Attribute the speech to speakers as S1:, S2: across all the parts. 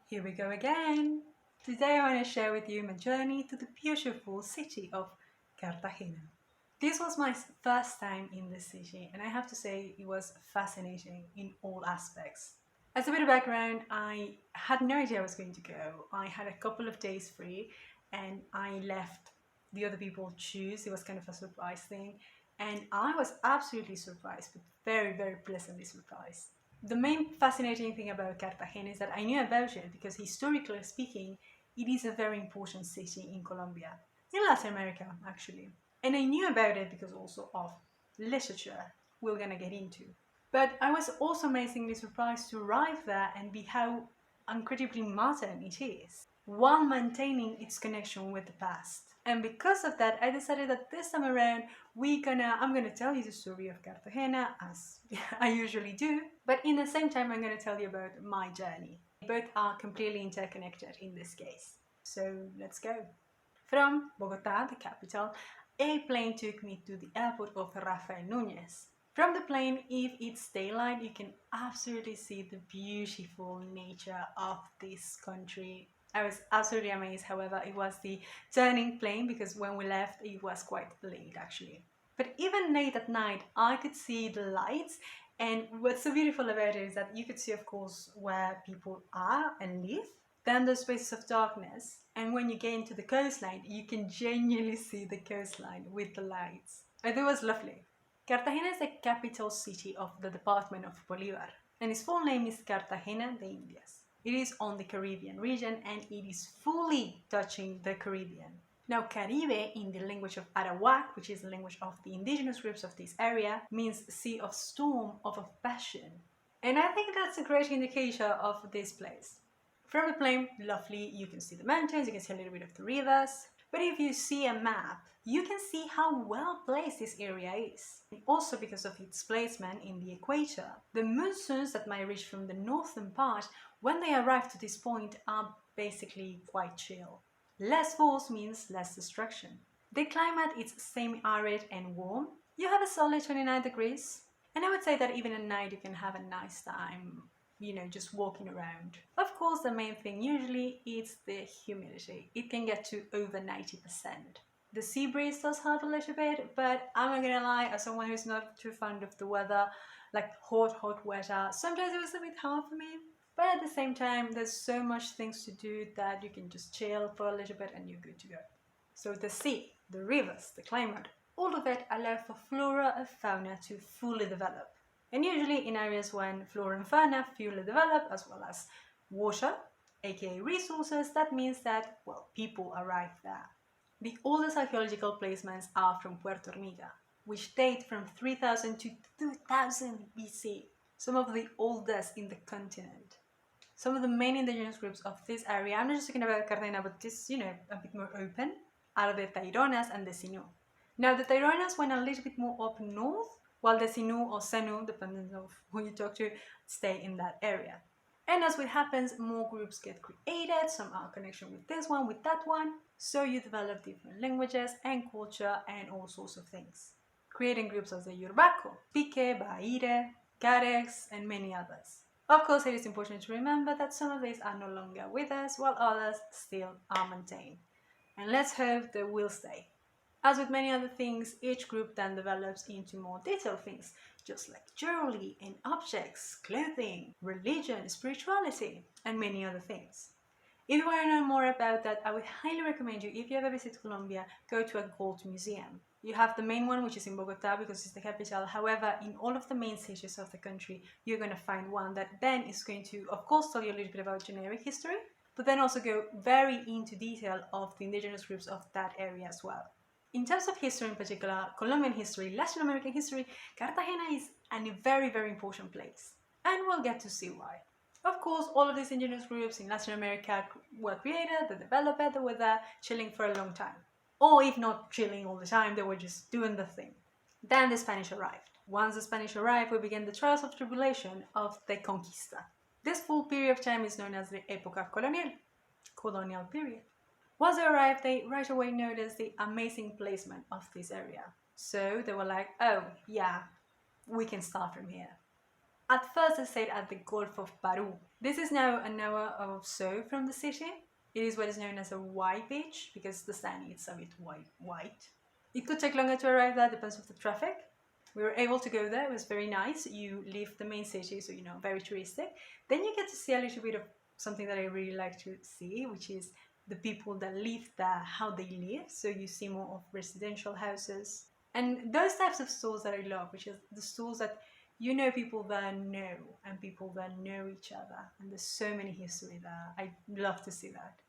S1: Here we go again! Today I want to share with you my journey to the beautiful city of Cartagena. This was my first time in the city and I have to say it was fascinating in all aspects. As a bit of background, I had no idea I was going to go. I had a couple of days free and I left the other people choose. It was kind of a surprise thing and I was absolutely surprised, but very pleasantly surprised. The main fascinating thing about Cartagena is that I knew about it because historically speaking, it is a very important city in Colombia, in Latin America actually. And I knew about it because also of literature we're gonna get into. But I was also amazingly surprised to arrive there and be how incredibly modern it is, while maintaining its connection with the past. And because of that, I decided that this time around I'm gonna tell you the story of Cartagena as I usually do, but in the same time I'm gonna tell you about my journey. Both are completely interconnected in this case. So let's go. From Bogota, the capital, a plane took me to the airport of Rafael Núñez. From the plane, if it's daylight, you can absolutely see the beautiful nature of this country. I was absolutely amazed, however, it was the turning plane because when we left, it was quite late actually. But even late at night, I could see the lights, and what's so beautiful about it is that you could see, of course, where people are and live. Then there's spaces of darkness, and when you get into the coastline, you can genuinely see the coastline with the lights. And it was lovely. Cartagena is the capital city of the department of Bolívar, and its full name is Cartagena de Indias. It is on the Caribbean region and it is fully touching the Caribbean. Now, Caribe in the language of Arawak, which is the language of the indigenous groups of this area, means sea of storm, of passion. And I think that's a great indicator of this place. From the plane, lovely, you can see the mountains, you can see a little bit of the rivers. But if you see a map, you can see how well placed this area is. And also because of its placement in the equator. The monsoons that might reach from the northern part, when they arrive to this point, are basically quite chill. Less force means less destruction. The climate is semi-arid and warm. You have a solid 29 degrees. And I would say that even at night you can have a nice time, just walking around. Of course, the main thing usually is the humidity. It can get to over 90%. The sea breeze does help a little bit, but I'm not gonna lie, as someone who's not too fond of the weather, like hot weather, sometimes it was a bit hard for me. But at the same time, there's so much things to do that you can just chill for a little bit and you're good to go. So the sea, the rivers, the climate, all of it allow for flora and fauna to fully develop. And usually in areas when flora and fauna fully develop, as well as water, aka resources, that means that, people arrive there. The oldest archaeological placements are from Puerto Hormiga, which date from 3000 to 2000 BC, some of the oldest in the continent. Some of the main indigenous groups of this area, I'm not just talking about Cartagena, but this, a bit more open, are the Taironas and the Sinu. Now, the Taironas went a little bit more up north, while the Sinu or Senu, depending on who you talk to, stay in that area. And as it happens, more groups get created, some are connection with this one, with that one, so you develop different languages and culture and all sorts of things. Creating groups as the Yurbaco, Pique, Baire, Carex, and many others. Of course, it is important to remember that some of these are no longer with us, while others still are maintained. And let's hope they will stay. As with many other things, each group then develops into more detailed things, just like jewelry and objects, clothing, religion, spirituality, and many other things. If you want to know more about that, I would highly recommend you, if you ever visit Colombia, go to a gold museum. You have the main one, which is in Bogota because it's the capital. However, in all of the main cities of the country, you're going to find one that then is going to, of course, tell you a little bit about generic history, but then also go very into detail of the indigenous groups of that area as well. In terms of history in particular, Colombian history, Latin American history, Cartagena is a very important place. And we'll get to see why. Of course, all of these indigenous groups in Latin America were created, they developed, they were there chilling for a long time. Or if not chilling all the time, they were just doing the thing. Then the Spanish arrived. Once the Spanish arrived, we began the trials of tribulation of the conquista. This full period of time is known as the Época colonial period. Once they arrived, they right away noticed the amazing placement of this area. So they were like, oh yeah, we can start from here. At first I stayed at the Gulf of Paru. This is now an hour or so from the city. It is what is known as a white beach because the sand is a bit white. It could take longer to arrive there, depends on the traffic. We were able to go there, it was very nice. You leave the main city, so very touristic. Then you get to see a little bit of something that I really like to see, which is the people that live there, how they live. So you see more of residential houses. And those types of stores that I love, which is the stores that people that know and people that know each other. And there's so many history there. I love to see that.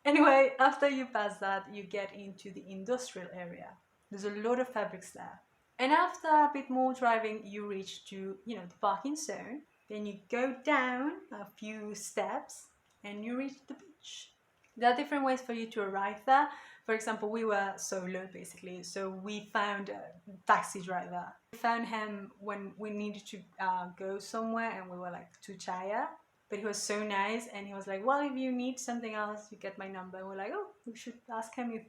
S1: Anyway, after you pass that, you get into the industrial area. There's a lot of fabrics there. And after a bit more driving, you reach to, the parking zone. Then you go down a few steps and you reach the beach. There are different ways for you to arrive there. For example, we were solo basically, so we found a taxi driver. We found him when we needed to go somewhere and we were like too tired. But he was so nice and he was like, well, if you need something else, you get my number. And we're like, oh, we should ask him if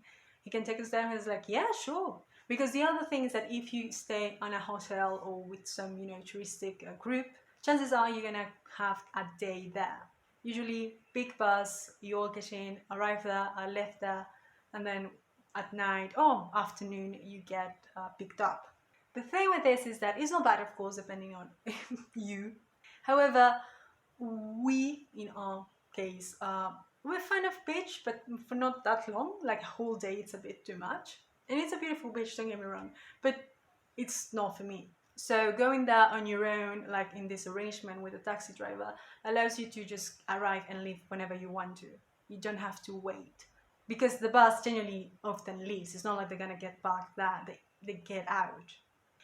S1: he can take us there. And he's like, yeah, sure. Because the other thing is that if you stay on a hotel or with some, touristic group, chances are you're gonna have a day there. Usually big bus, you all get in, arrive there, are left there, and then at night or afternoon you get picked up. The thing with this is that it's not bad, of course, depending on you. However, we, in our case, we're fan of beach, but for not that long, like a whole day, it's a bit too much. And it's a beautiful beach, don't get me wrong, but it's not for me. So going there on your own, like in this arrangement with a taxi driver, allows you to just arrive and leave whenever you want to. You don't have to wait. Because the bus generally often leaves. It's not like they're gonna get back there, they get out.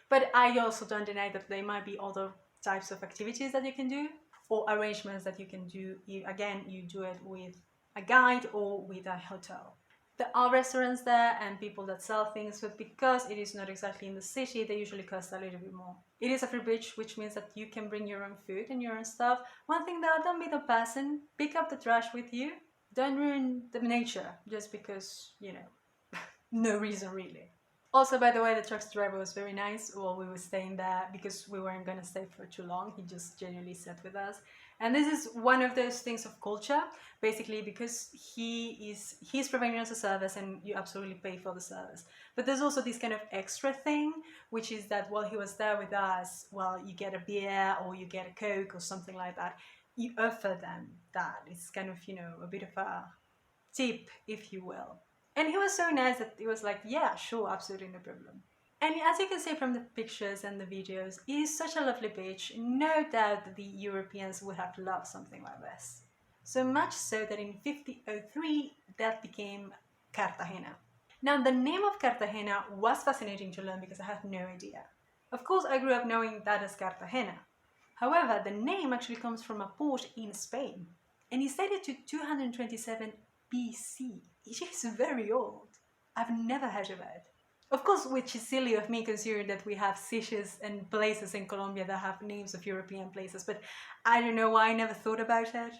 S1: But I also don't deny that there might be other types of activities that you can do or arrangements that you can do. You do it with a guide or with a hotel. There are restaurants there and people that sell things, but because it is not exactly in the city, they usually cost a little bit more. It is a free beach, which means that you can bring your own food and your own stuff. One thing though, don't be the person, pick up the trash with you. Don't ruin the nature just because, no reason really. Also, by the way, the taxi driver was very nice while we were staying there because we weren't going to stay for too long. He just genuinely sat with us. And this is one of those things of culture, basically, because he's providing us a service and you absolutely pay for the service. But there's also this kind of extra thing, which is that while he was there with us, well, you get a beer or you get a Coke or something like that. You offer them that. It's kind of, a bit of a tip, if you will. And he was so nice that he was like, yeah, sure, absolutely no problem. And as you can see from the pictures and the videos, it is such a lovely beach. No doubt that the Europeans would have loved something like this. So much so that in 1503, that became Cartagena. Now, the name of Cartagena was fascinating to learn because I had no idea. Of course, I grew up knowing that as Cartagena. However, the name actually comes from a port in Spain, and it's dated to 227 BC. It is very old. I've never heard of it. Of course, which is silly of me considering that we have cities and places in Colombia that have names of European places, but I don't know why I never thought about it.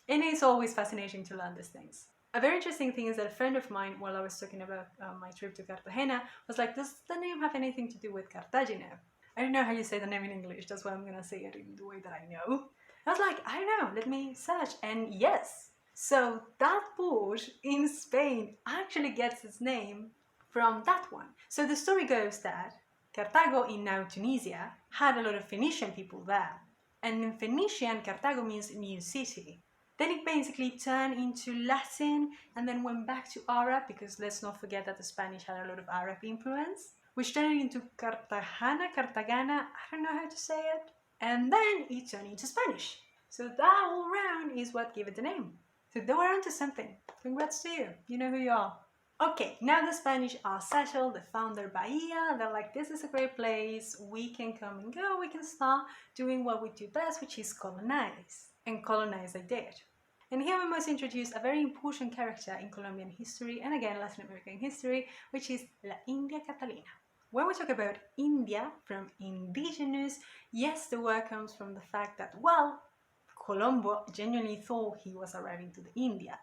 S1: And it's always fascinating to learn these things. A very interesting thing is that a friend of mine, while I was talking about my trip to Cartagena, was like, does the name have anything to do with Cartagena? I don't know how you say the name in English, that's why I'm gonna say it in the way that I know. I was like, I don't know, let me search, and yes. So that port in Spain actually gets its name from that one. So the story goes that Cartago in now Tunisia had a lot of Phoenician people there. And in Phoenician, Cartago means new city. Then it basically turned into Latin and then went back to Arab because let's not forget that the Spanish had a lot of Arab influence, which turned into Cartagena, I don't know how to say it. And then it turned into Spanish. So that all round is what gave it the name. So they were onto something. Congrats to you. You know who you are. Okay, now the Spanish are settled, they found their bahia, they're like, this is a great place, we can come and go, we can start doing what we do best, which is colonize. And colonize they did. And here we must introduce a very important character in Colombian history, and again Latin American history, which is La India Catalina. When we talk about India, from indigenous, yes, the word comes from the fact that, well, Colombo genuinely thought he was arriving to the India.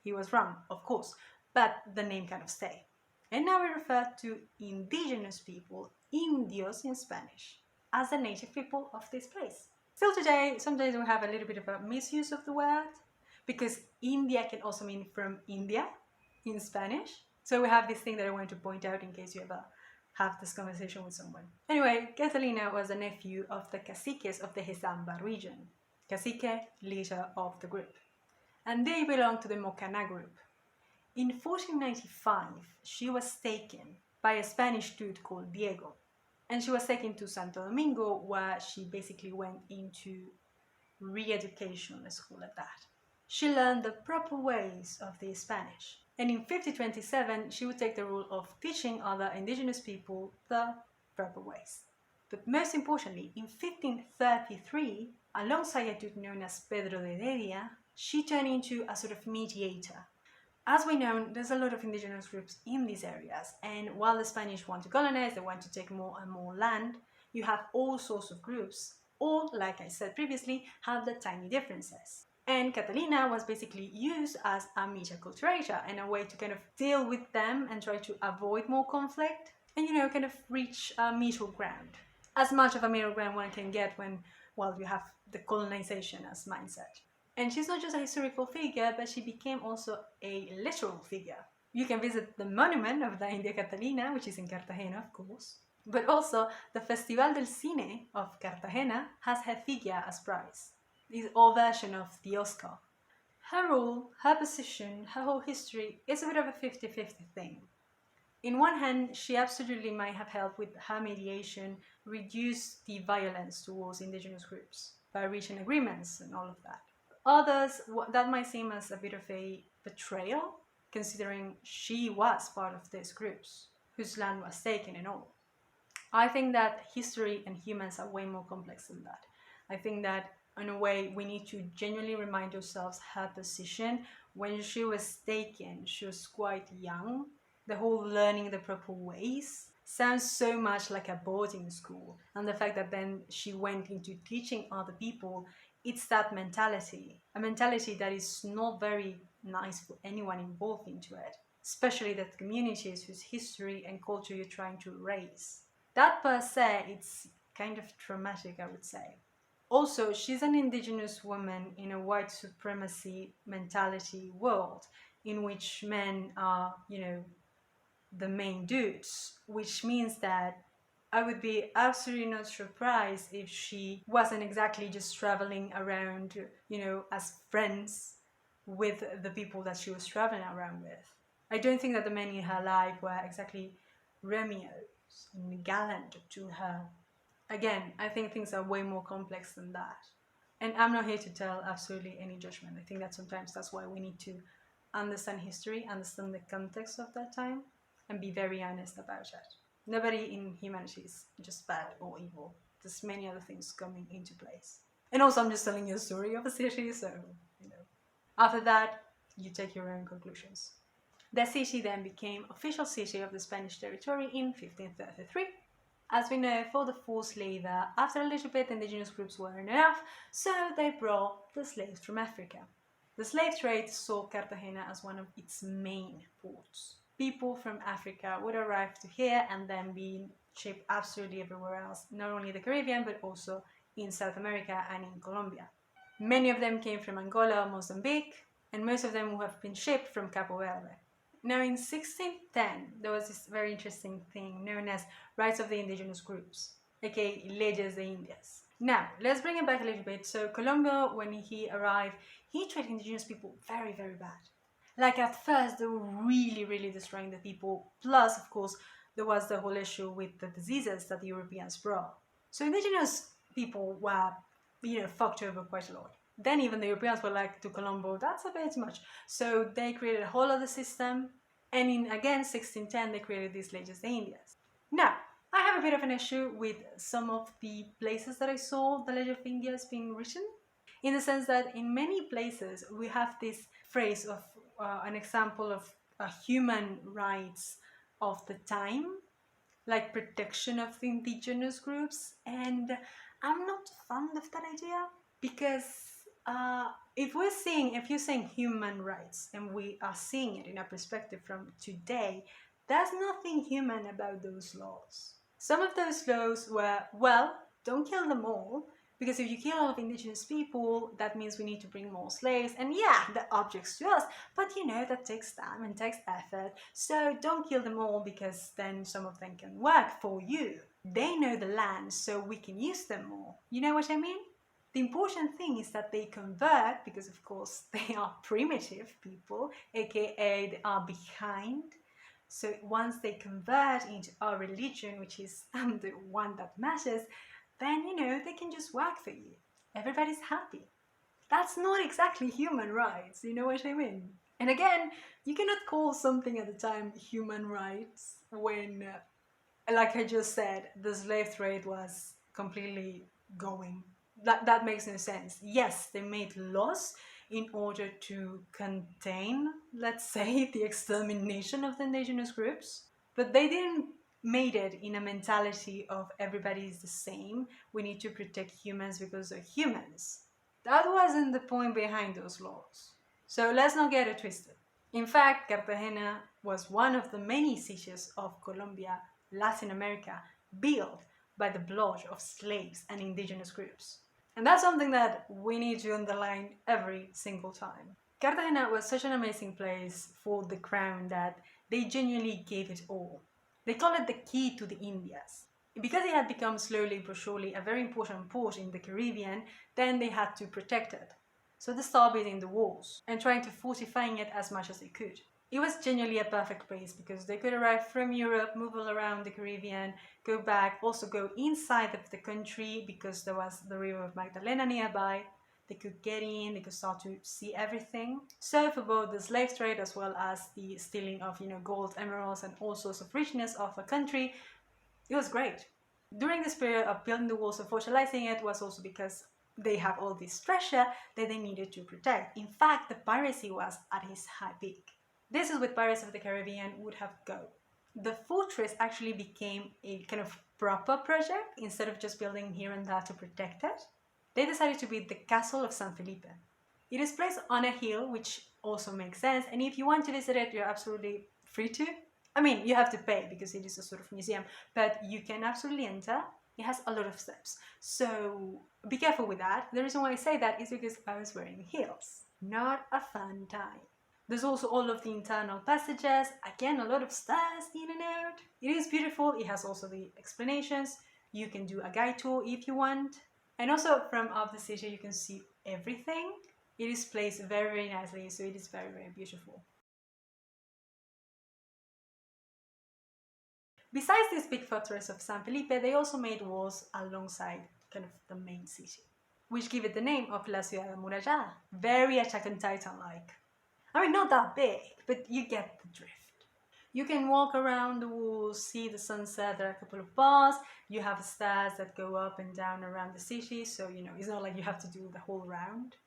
S1: He was wrong, of course, but the name kind of stayed. And now we refer to indigenous people, indios in Spanish, as the native people of this place. Still today, sometimes we have a little bit of a misuse of the word, because India can also mean from India in Spanish. So we have this thing that I want to point out in case you ever have this conversation with someone. Anyway, Catalina was a nephew of the caciques of the Hezamba region, cacique, leader of the group, and they belonged to the Mocana group. In 1495, she was taken by a Spanish dude called Diego, and she was taken to Santo Domingo, where she basically went into re-education, let's call it that. She learned the proper ways of the Spanish, and in 1527 she would take the role of teaching other indigenous people the proper ways. But most importantly, in 1533, alongside a dude known as Pedro de Heredia, she turned into a sort of mediator. As we know, there's a lot of indigenous groups in these areas, and while the Spanish want to colonize, they want to take more and more land, you have all sorts of groups, all, like I said previously, have the tiny differences. And Catalina was basically used as a media culturator and a way to kind of deal with them and try to avoid more conflict and, kind of reach a middle ground. As much of a middle ground one can get when, well, you have the colonization as mindset. And she's not just a historical figure, but she became also a literal figure. You can visit the monument of the India Catalina, which is in Cartagena, of course. But also, the Festival del Cine of Cartagena has her figure as prize. This old version of the Oscar. Her role, her position, her whole history is a bit of a 50-50 thing. In one hand, she absolutely might have helped with her mediation reduce the violence towards indigenous groups by reaching agreements and all of that. Others, that might seem as a bit of a betrayal, considering she was part of these groups, whose land was taken and all. I think that history and humans are way more complex than that. I think that, in a way, we need to genuinely remind ourselves her position. When she was taken, she was quite young. The whole learning the proper ways sounds so much like a boarding school. And the fact that then she went into teaching other people, it's that mentality. A mentality that is not very nice for anyone involved into it. Especially the communities whose history and culture you're trying to erase. That per se, it's kind of traumatic, I would say. Also, she's an indigenous woman in a white supremacy mentality world in which men are, the main dudes, which means that I would be absolutely not surprised if she wasn't exactly just traveling around, as friends with the people that she was traveling around with. I don't think that the men in her life were exactly Romeos and gallant to her. Again, I think things are way more complex than that. And I'm not here to tell absolutely any judgment. I think that sometimes that's why we need to understand history, understand the context of that time, and be very honest about it. Nobody in humanity is just bad or evil. There's many other things coming into place. And also, I'm just telling you a story of a city, so, After that, you take your own conclusions. The city then became official city of the Spanish territory in 1533. As we know, for the forced labor, after a little bit indigenous groups weren't enough, so they brought the slaves from Africa. The slave trade saw Cartagena as one of its main ports. People from Africa would arrive to here and then be shipped absolutely everywhere else, not only the Caribbean, but also in South America and in Colombia. Many of them came from Angola or Mozambique, and most of them have been shipped from Cabo Verde. Now, in 1610, there was this very interesting thing known as Rights of the Indigenous Groups, aka Leyes de Indias. Now, let's bring it back a little bit. So, Colombia, when he arrived, he treated indigenous people very, very bad. Like, at first, they were really, really destroying the people. Plus, of course, there was the whole issue with the diseases that the Europeans brought. So, indigenous people were, fucked over quite a lot. Then even the Europeans were like to Colombo, that's a bit much. So they created a whole other system. And in, again, 1610, they created these Leyes de Indias. Now, I have a bit of an issue with some of the places that I saw the Leyes of Indias being written. In the sense that in many places, we have this phrase of an example of human rights of the time, like protection of the indigenous groups. And I'm not fond of that idea because If you're saying human rights and we are seeing it in a perspective from today, there's nothing human about those laws. Some of those laws were, well, don't kill them all, because if you kill all of indigenous people, that means we need to bring more slaves, and yeah, the objects to us, but that takes time and takes effort, so don't kill them all because then some of them can work for you. They know the land, so we can use them more. You know what I mean? The important thing is that they convert, because of course they are primitive people, aka they are behind. So once they convert into our religion, which is the one that matters, then they can just work for you. Everybody's happy. That's not exactly human rights, you know what I mean? And again, you cannot call something at the time human rights when, like I just said, the slave trade was completely going. That makes no sense. Yes, they made laws in order to contain, let's say, the extermination of the indigenous groups, but they didn't made it in a mentality of everybody is the same. We need to protect humans because they're humans. That wasn't the point behind those laws. So let's not get it twisted. In fact, Cartagena was one of the many cities of Colombia, Latin America, built by the blood of slaves and indigenous groups. And that's something that we need to underline every single time. Cartagena was such an amazing place for the crown that they genuinely gave it all. They call it the key to the Indias. Because it had become slowly but surely a very important port in the Caribbean, then they had to protect it. So they started building the walls and trying to fortifying it as much as they could. It was genuinely a perfect place because they could arrive from Europe, move all around the Caribbean, go back, also go inside of the country because there was the river of Magdalena nearby. They could get in, they could start to see everything. So for both the slave trade as well as the stealing of gold, emeralds and all sorts of richness of a country, it was great. During this period of building the walls and fortificating it was also because they have all this treasure that they needed to protect. In fact, the piracy was at its high peak. This is what Pirates of the Caribbean would have go. The fortress actually became a kind of proper project instead of just building here and there to protect it. They decided to build the Castle of San Felipe. It is placed on a hill, which also makes sense, and if you want to visit it, you're absolutely free to. I mean, you have to pay because it is a sort of museum, but you can absolutely enter. It has a lot of steps, so be careful with that. The reason why I say that is because I was wearing heels. Not a fun time. There's also all of the internal passages, again a lot of stairs in and out. It is beautiful, it has also the explanations. You can do a guide tour if you want. And also from up the city you can see everything. It is placed very, very nicely, so it is very, very beautiful. Besides this big fortress of San Felipe, they also made walls alongside kind of the main city, which give it the name of La Ciudad Amurallada. Very Attack on Titan-like. I mean, not that big, but you get the drift. You can walk around the walls, see the sunset. There are a couple of bars. You have stairs that go up and down around the city, so it's not like you have to do the whole round.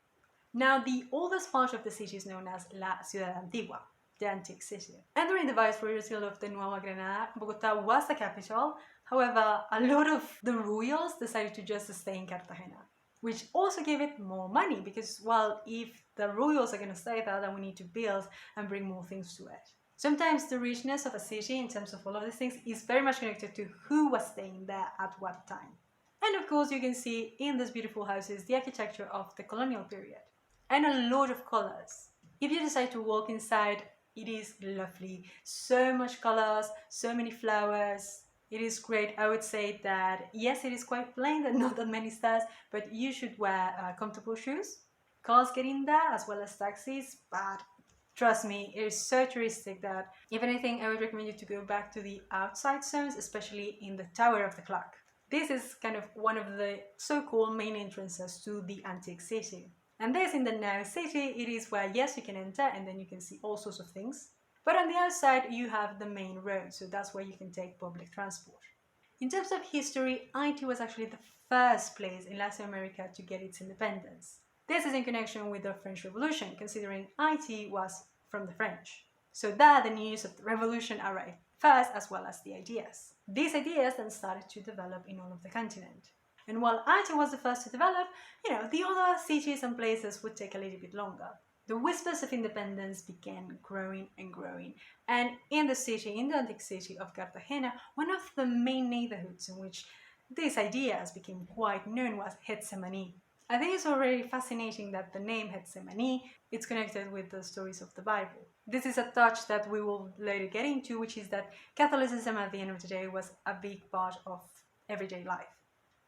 S1: Now, the oldest part of the city is known as La Ciudad Antigua, the antique city. And during the viceroyalty of the Nueva Granada, Bogota was the capital. However, a lot of the royals decided to just stay in Cartagena, which also gave it more money because, well, if the royals are going to stay there, then we need to build and bring more things to it. Sometimes the richness of a city in terms of all of these things is very much connected to who was staying there at what time. And of course you can see in these beautiful houses the architecture of the colonial period and a lot of colors. If you decide to walk inside, it is lovely. So much colors, so many flowers. It is great. I would say that yes, it is quite plain, that not that many stairs, but you should wear comfortable shoes. Cars get in there as well as taxis, but trust me, it is so touristic that if anything, I would recommend you to go back to the outside zones, especially in the Tower of the Clock. This is kind of one of the so-called main entrances to the antique city. And this in the now city, it is where yes, you can enter and then you can see all sorts of things. But on the outside, you have the main road, so that's where you can take public transport. In terms of history, Haiti was actually the first place in Latin America to get its independence. This is in connection with the French Revolution, considering Haiti was from the French. So there the news of the revolution arrived first, as well as the ideas. These ideas then started to develop in all of the continent. And while Aite was the first to develop, the other cities and places would take a little bit longer. The whispers of independence began growing and growing. And in the antique city of Cartagena, one of the main neighborhoods in which these ideas became quite known was Gethsemane. I think it's already fascinating that the name Gethsemane is connected with the stories of the Bible. This is a touch that we will later get into, which is that Catholicism at the end of the day was a big part of everyday life.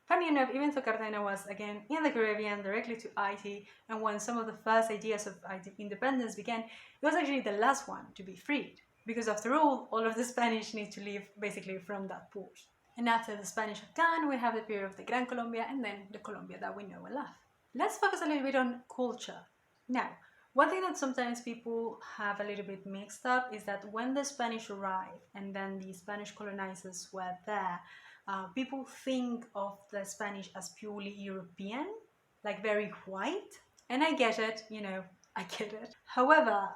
S1: Funny enough, even though Cartagena was again in the Caribbean, directly to Haiti, and when some of the first ideas of independence began, it was actually the last one to be freed. Because after all of the Spanish need to leave basically from that port. And after the Spanish are gone, we have the period of the Gran Colombia and then the Colombia that we know and love. Let's focus a little bit on culture. Now, one thing that sometimes people have a little bit mixed up is that when the Spanish arrived and then the Spanish colonizers were there, people think of the Spanish as purely European, like very white. And I get it, I get it. However,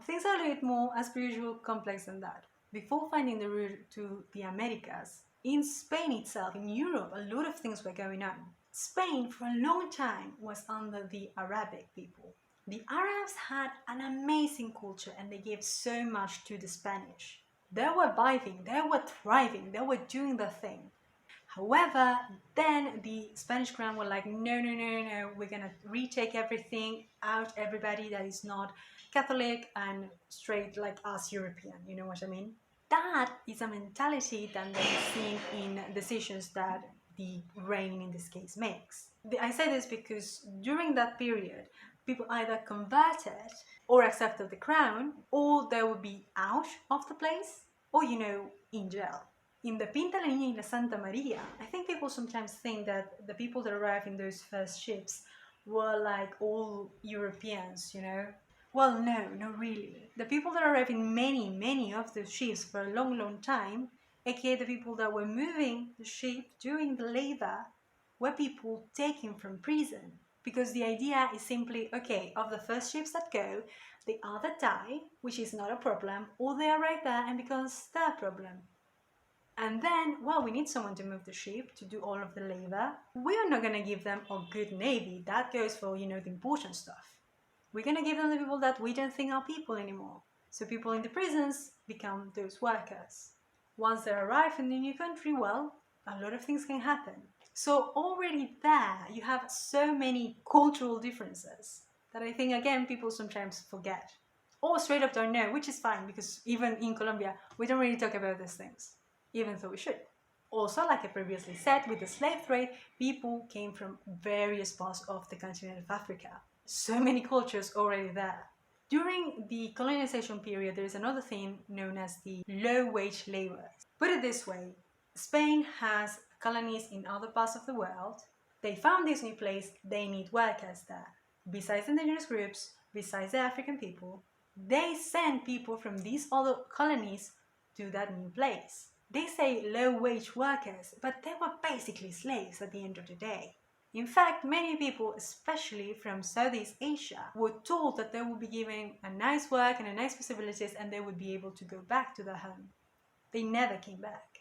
S1: things are a little bit more, as per usual, complex than that. Before finding the route to the Americas, in Spain itself, in Europe, a lot of things were going on. Spain, for a long time, was under the Arabic people. The Arabs had an amazing culture and they gave so much to the Spanish. They were vibing, they were thriving, they were doing their thing. However, then the Spanish crown were like, no, no, no, no, we're gonna retake everything out, everybody that is not Catholic and straight like us European, you know what I mean? That is a mentality that they're seeing in decisions that the reign in this case makes. I say this because during that period, people either converted or accepted the crown, or they would be out of the place, or in jail. In the Pinta la Niña y la Santa Maria, I think people sometimes think that the people that arrived in those first ships were like all Europeans, Well, no, not really. The people that arrived in many of the ships for a long time, aka the people that were moving the ship during the labor, were people taken from prison. Because the idea is simply, okay, of the first ships that go, they either die, which is not a problem, or they arrive there and becomes their problem. And then, we need someone to move the ship, to do all of the labor. We are not going to give them a good navy. That goes for, the important stuff. We're going to give them the people that we don't think are people anymore. So people in the prisons become those workers. Once they arrive in the new country, a lot of things can happen. So already there, you have so many cultural differences that I think, again, people sometimes forget. Or straight up don't know, which is fine, because even in Colombia, we don't really talk about these things, even though we should. Also, like I previously said, with the slave trade, people came from various parts of the continent of Africa. So many cultures already there. During the colonization period, there is another thing known as the low-wage labor. Put it this way, Spain has colonies in other parts of the world. They found this new place, they need workers there. Besides indigenous groups, besides the African people, they send people from these other colonies to that new place. They say low-wage workers, but they were basically slaves at the end of the day. In fact, many people, especially from Southeast Asia, were told that they would be given a nice work and a nice possibilities and they would be able to go back to their home. They never came back.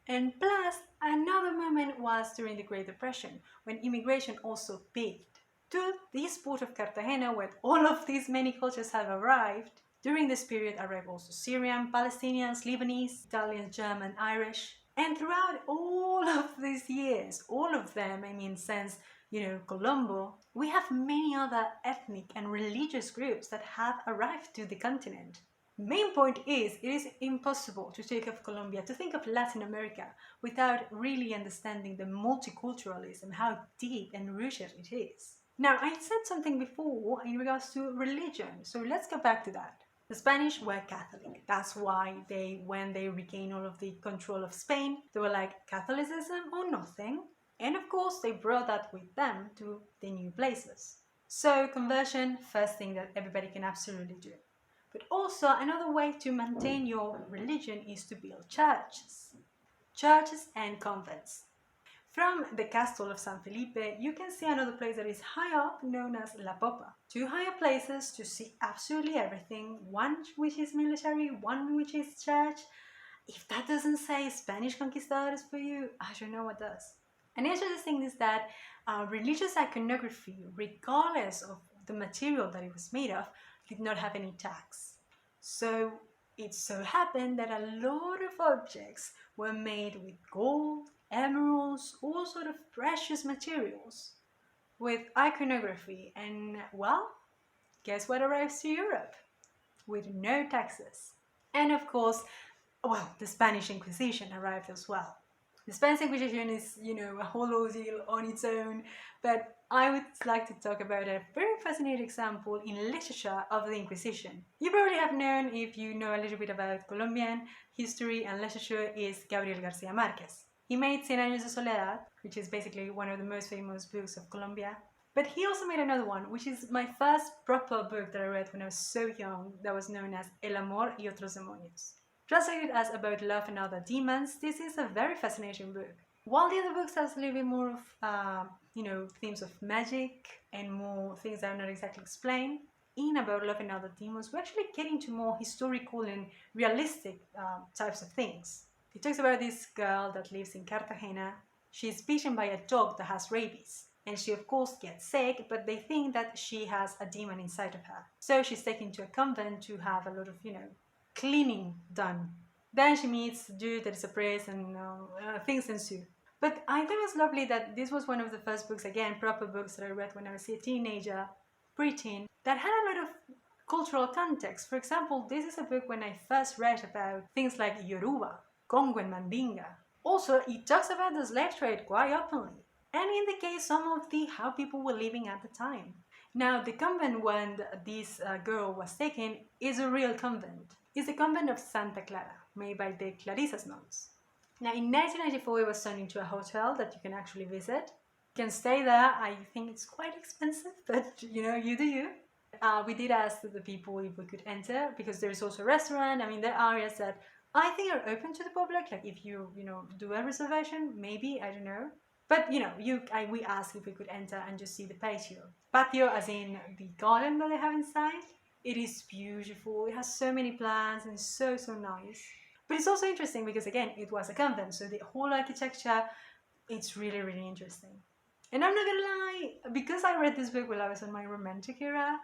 S1: And plus, another moment was during the Great Depression, when immigration also peaked. To this port of Cartagena, where all of these many cultures have arrived, during this period arrived also Syrian, Palestinians, Lebanese, Italians, German, Irish. And throughout all of these years, all of them, since, Colombo, we have many other ethnic and religious groups that have arrived to the continent. Main point is, it is impossible to take of Colombia, to think of Latin America, without really understanding the multiculturalism, how deep and rooted it is. Now, I said something before in regards to religion, so let's go back to that. The Spanish were Catholic. That's why when they regained all of the control of Spain, they were like, Catholicism or nothing. And of course, they brought that with them to the new places. So conversion, first thing that everybody can absolutely do. But also, another way to maintain your religion is to build churches. Churches and convents. From the castle of San Felipe, you can see another place that is high up, known as La Popa. Two higher places to see absolutely everything, one which is military, one which is church. If that doesn't say Spanish conquistadors for you, I don't know what does. And the interesting thing is that religious iconography, regardless of the material that it was made of, did not have any tags. So it so happened that a lot of objects were made with gold, emeralds, all sort of precious materials with iconography. And well, guess what arrives to Europe? With no taxes. And of course, well, the Spanish Inquisition arrived as well. The Spanish Inquisition is, a whole ordeal on its own, but I would like to talk about a very fascinating example in literature of the Inquisition. You probably have known, if you know a little bit about Colombian history and literature, is Gabriel Garcia Marquez. He made Cien Años de Soledad, which is basically one of the most famous books of Colombia. But he also made another one, which is my first proper book that I read when I was so young, that was known as El Amor y Otros Demonios. Translated as About Love and Other Demons, this is a very fascinating book. While the other books has a little bit more of, themes of magic and more things that are not exactly explained, in About Love and Other Demons, we actually get into more historical and realistic types of things. It talks about this girl that lives in Cartagena. She's bitten by a dog that has rabies. And she of course gets sick, but they think that she has a demon inside of her. So she's taken to a convent to have a lot of, cleaning done. Then she meets a dude that is a priest and things ensue. But I thought it was lovely that this was one of the first books, again, proper books that I read when I was a teenager, preteen, that had a lot of cultural context. For example, this is a book when I first read about things like Yoruba, Congo and Mandinga. Also, it talks about the slave trade quite openly, and indicates some of how people were living at the time. Now, the convent when this girl was taken is a real convent. It's the convent of Santa Clara, made by the Clarisas nuns. Now, in 1994, it was turned into a hotel that you can actually visit. You can stay there. I think it's quite expensive, but you do you. We did ask the people if we could enter, because there's also a restaurant. I mean, there are areas that I think are open to the public. Like if you do a reservation, maybe, I don't know. But we asked if we could enter and just see the patio. Patio as in the garden that they have inside. It is beautiful. It has so many plants and so nice. But it's also interesting because again, it was a convent, so the whole architecture, it's really interesting. And I'm not gonna lie, because I read this book while I was in my romantic era,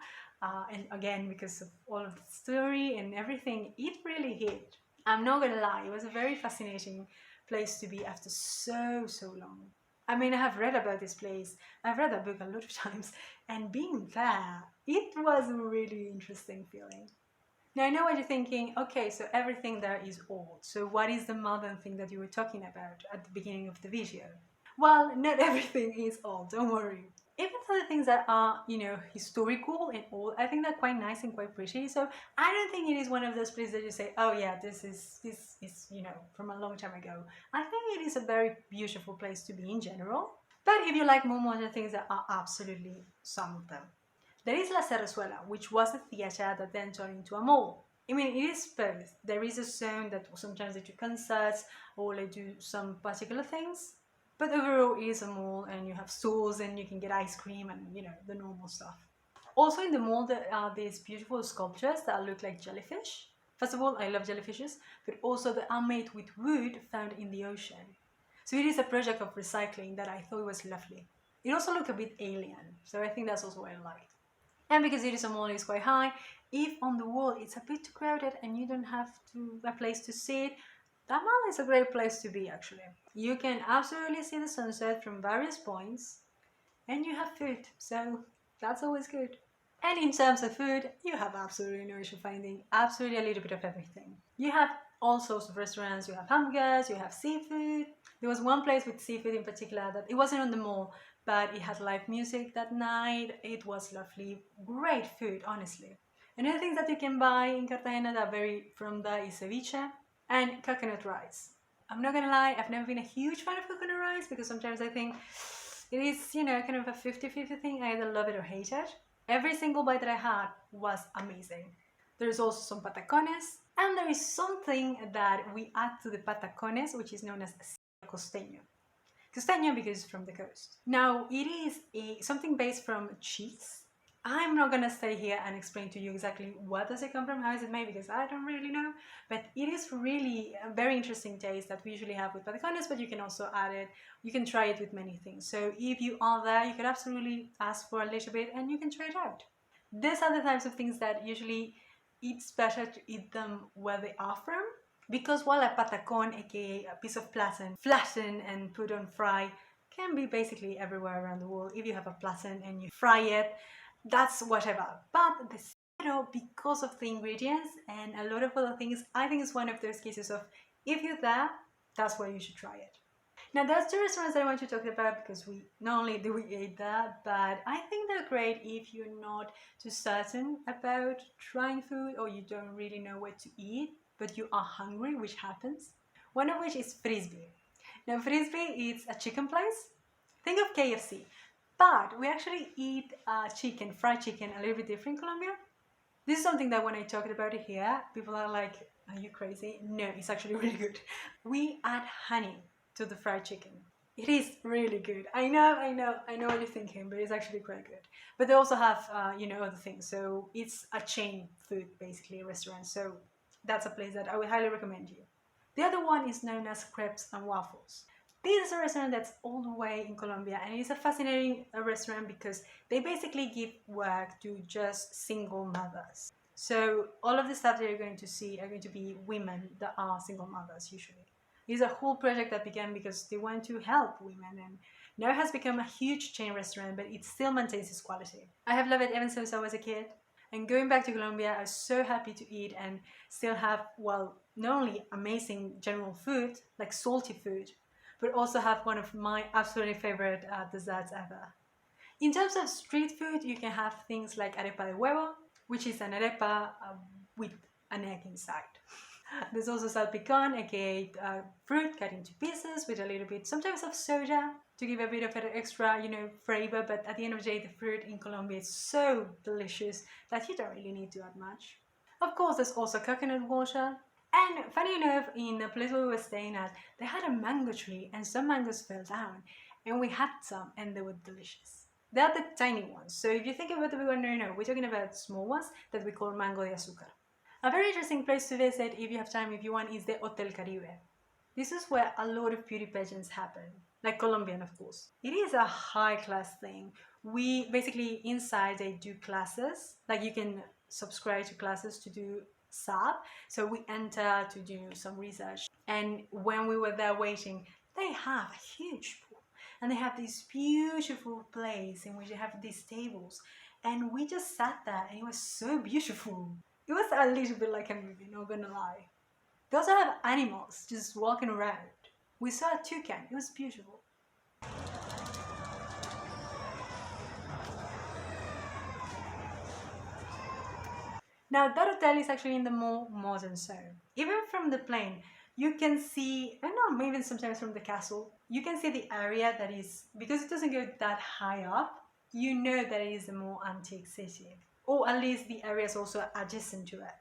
S1: and again because of all of the story and everything, it really hit. I'm not gonna lie, it was a very fascinating place to be after so long. I mean, I have read about this place, I've read that book a lot of times, and being there, it was a really interesting feeling. Now I know what you're thinking, okay, so everything there is old, so what is the modern thing that you were talking about at the beginning of the video? Well, not everything is old, don't worry. Even for the things that are, historical and old, I think they're quite nice and quite pretty. So I don't think it is one of those places that you say, oh yeah, this is, from a long time ago. I think it is a very beautiful place to be in general. But if you like more modern things, there are absolutely some of them. There is La Cerrezuela, which was a theater that then turned into a mall. I mean, it is both. There is a zone that sometimes they do concerts or they do some particular things. But overall, it is a mall and you have stores and you can get ice cream and, the normal stuff. Also in the mall, there are these beautiful sculptures that look like jellyfish. First of all, I love jellyfishes, but also they are made with wood found in the ocean. So it is a project of recycling that I thought was lovely. It also looked a bit alien, so I think that's also what I liked. And because it is a mall, it's quite high, if on the wall it's a bit too crowded and you don't have a place to sit, that mall is a great place to be actually. You can absolutely see the sunset from various points and you have food, so that's always good. And in terms of food, you have absolutely no issue finding absolutely a little bit of everything. You have all sorts of restaurants, you have hamburgers, you have seafood. There was one place with seafood in particular that it wasn't on the mall, but it had live music that night. It was lovely, great food, honestly. Another thing that you can buy in Cartagena that are very from there is ceviche and coconut rice. I'm not gonna lie, I've never been a huge fan of coconut rice because sometimes I think it is, kind of a 50-50 thing. I either love it or hate it. Every single bite that I had was amazing. There's also some patacones, and there is something that we add to the patacones, which is known as costeño. Costeño because it's from the coast. Now, it is something based from cheese. I'm not gonna stay here and explain to you exactly what does it come from, how is it made, because I don't really know. But it is really a very interesting taste that we usually have with patacones, but you can also add it, you can try it with many things. So if you are there, you could absolutely ask for a little bit and you can try it out. These are the types of things that usually it's better to eat them where they are from, because while a patacon, aka a piece of plantain, flattened and put on fry, can be basically everywhere around the world. If you have a plantain and you fry it, that's whatever. But the cero, because of the ingredients and a lot of other things, I think it's one of those cases of if you're there, that's where you should try it. Now there's two restaurants that I want to talk about because we not only do we eat that, but I think they're great if you're not too certain about trying food or you don't really know what to eat, but you are hungry, which happens. One of which is Frisbee. Now Frisbee is a chicken place. Think of KFC, but we actually eat chicken, fried chicken, a little bit different in Colombia. This is something that when I talked about it here, people are like, are you crazy? No, it's actually really good. We add honey to the fried chicken. It is really good. I know what you're thinking, but it's actually quite good. But they also have, other things. So it's a chain food, basically, a restaurant. So that's a place that I would highly recommend you. The other one is known as Crepes and Waffles. This is a restaurant that's all the way in Colombia, and it's a fascinating restaurant because they basically give work to just single mothers. So all of the stuff that you're going to see are going to be women that are single mothers usually. It's a whole project that began because they want to help women, and now it has become a huge chain restaurant, but it still maintains its quality. I have loved it ever since I was a kid. And going back to Colombia, I was so happy to eat and still have, well, not only amazing general food, like salty food, but also have one of my absolutely favorite desserts ever. In terms of street food, you can have things like arepa de huevo, which is an arepa with an egg inside. There's also salpicón, aka fruit cut into pieces with a little bit, sometimes of soda to give a bit of an extra, flavor. But at the end of the day, the fruit in Colombia is so delicious that you don't really need to add much. Of course, there's also coconut water. And funny enough, in the place where we were staying at, they had a mango tree and some mangoes fell down. And we had some and they were delicious. They are the tiny ones. So if you think about the big one, no, we're talking about small ones that we call mango de azúcar. A very interesting place to visit if you have time, if you want, is the Hotel Caribe. This is where a lot of beauty pageants happen, like Colombian, of course. It is a high-class thing. We basically, inside, they do classes, like you can subscribe to classes to do SAP. So we enter to do some research. And when we were there waiting, they have a huge pool. And they have this beautiful place in which they have these tables. And we just sat there and it was so beautiful. It was a little bit like a movie, not gonna lie. They also have animals just walking around. We saw a toucan, it was beautiful. Now that hotel is actually in the more modern zone. Even from the plane, you can see, and no, maybe sometimes from the castle, you can see the area that is, because it doesn't go that high up, you know that it is a more antique city. Or at least the area is also adjacent to it.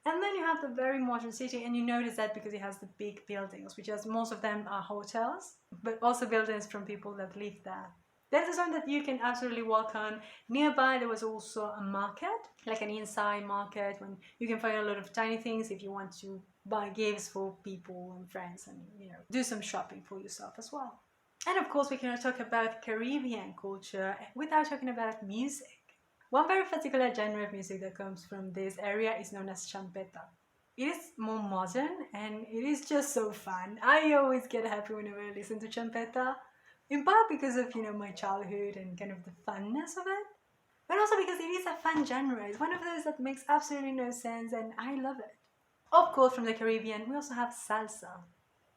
S1: And then you have the very modern city, and you notice that because it has the big buildings, which is most of them are hotels, but also buildings from people that live there. There's a zone that you can absolutely walk on. Nearby there was also a market, like an inside market, when you can find a lot of tiny things if you want to buy gifts for people and friends and do some shopping for yourself as well. And of course we cannot talk about Caribbean culture without talking about music. One very particular genre of music that comes from this area is known as champeta. It is more modern and it is just so fun. I always get happy whenever I listen to champeta, in part because of my childhood and kind of the funness of it, but also because it is a fun genre. It's one of those that makes absolutely no sense and I love it. Of course, from the Caribbean, we also have salsa.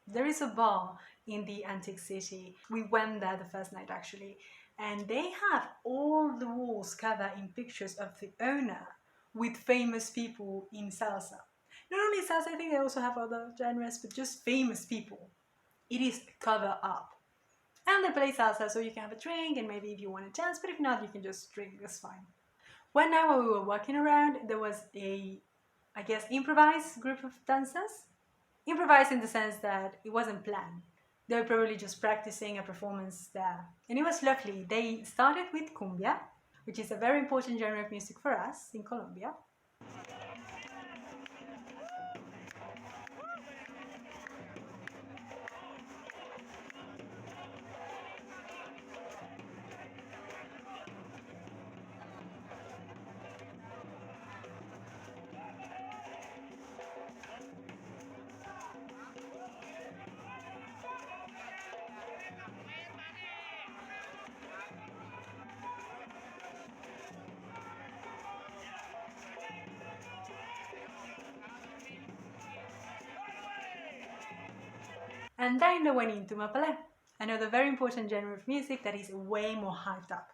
S1: There is a bar in the antique city. We went there the first night actually, and they have all the walls covered in pictures of the owner with famous people in salsa. Not only salsa, I think they also have other genres, but just famous people. It is covered up. And they play salsa, so you can have a drink and maybe if you want to dance, but if not, you can just drink, that's fine. One night when we were walking around, there was a, I guess, improvised group of dancers. Improvised in the sense that it wasn't planned. They were probably just practicing a performance there. And it was lovely. They started with cumbia, which is a very important genre of music for us in Colombia. And then I went into Mapalé, another very important genre of music that is way more hyped up.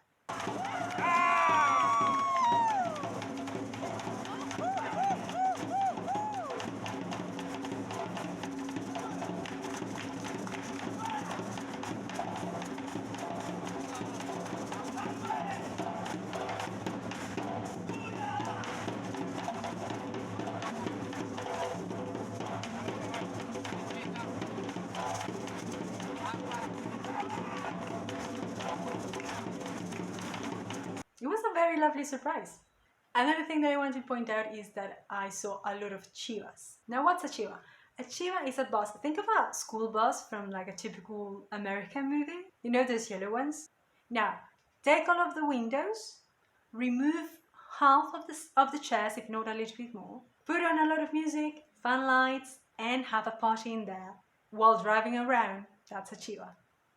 S1: It was a very lovely surprise. Another thing that I want to point out is that I saw a lot of chivas. Now, what's a chiva? A chiva is a bus. Think of a school bus from like a typical American movie. You know those yellow ones? Now, take all of the windows, remove half of the chairs, if not a little bit more, put on a lot of music, fun lights, and have a party in there while driving around. That's a chiva.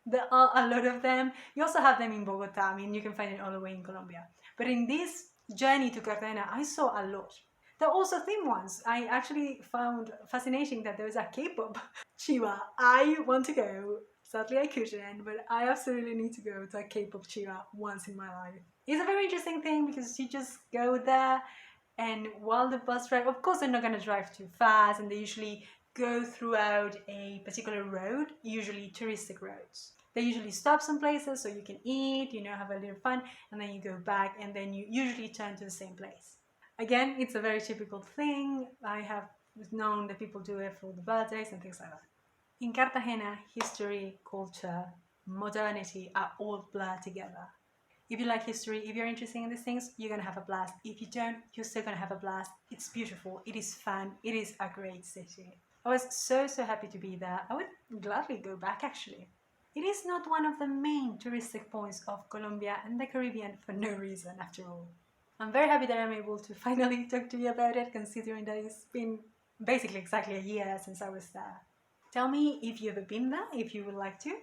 S1: There are a lot of them. You also have them in Bogota. I mean, you can find it all the way in Colombia. But in this journey to Cartagena, I saw a lot. There are also theme ones. I actually found fascinating that there is a K-pop chiva. I want to go. Sadly, I couldn't, but I absolutely need to go to a K-pop chiva once in my life. It's a very interesting thing because you just go there, and while the bus drive, of course, they're not going to drive too fast, and they usually go throughout a particular road, usually touristic roads. They usually stop some places so you can eat, have a little fun, and then you go back, and then you usually turn to the same place. Again, it's a very typical thing. I have known that people do it for the birthdays and things like that. In Cartagena, history, culture, modernity are all blurred together. If you like history, if you're interested in these things, you're going to have a blast. If you don't, you're still going to have a blast. It's beautiful, it is fun, it is a great city. I was so happy to be there. I would gladly go back actually. It is not one of the main touristic points of Colombia and the Caribbean for no reason after all. I'm very happy that I'm able to finally talk to you about it, considering that it's been basically exactly a year since I was there. Tell me if you've ever been there, if you would like to.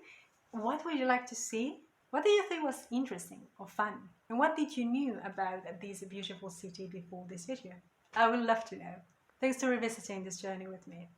S1: What would you like to see? What do you think was interesting or fun? And what did you know about this beautiful city before this video? I would love to know. Thanks for revisiting this journey with me.